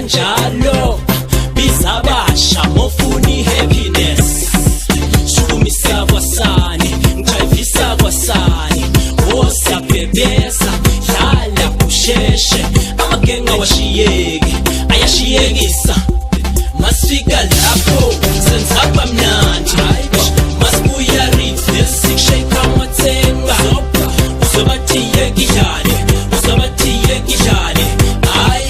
kanjalo bizabasha mofuni happiness shukumisa kwasani ngijayivisa kwasani osiyabhebhesa dlala kusheshe amagenga washiyeki ayashiyekisa masifika lapho senzaba mnandi masibuya reverse shake amathenga uzobathiye gijane uzobathiye gijane ay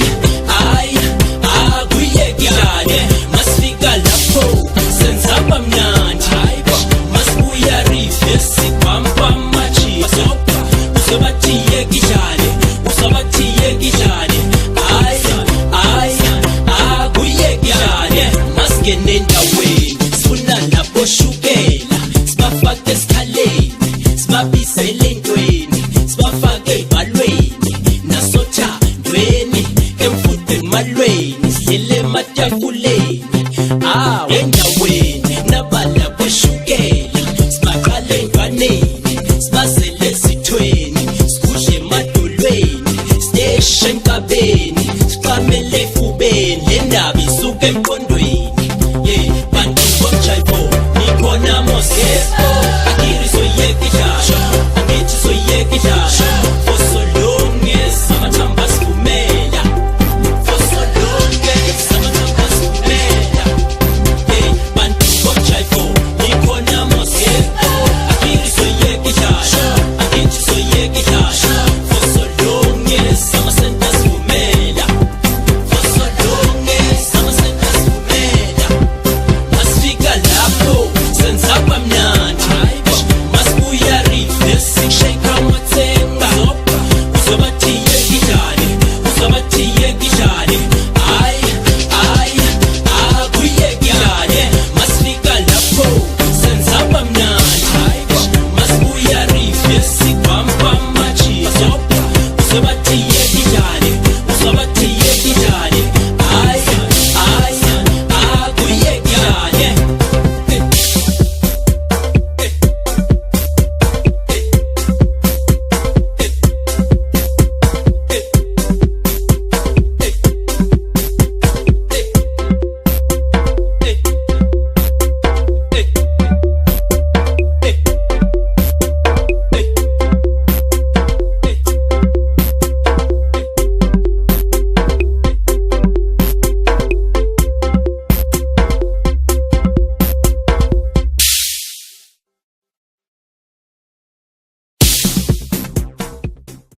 akuye gijane masifika lapho senzaba mnandi masibuya reverse bamba machi uzobathiye gijane uzobathiye gijane ay akuye gijane maskene ndaweni sifuna lapho shukela sibafake esikhaleni sibabisele entweni sibafake ey'balweni nasothandweni emfude emalweni sidlele ematafuleni endaweni nabalapho shukela sibaqale ey'ntwaneni sibazele ezithweni sikudle emadolweni siteshe enkabeni siqamele efubeni le ndaba isuke emqondweni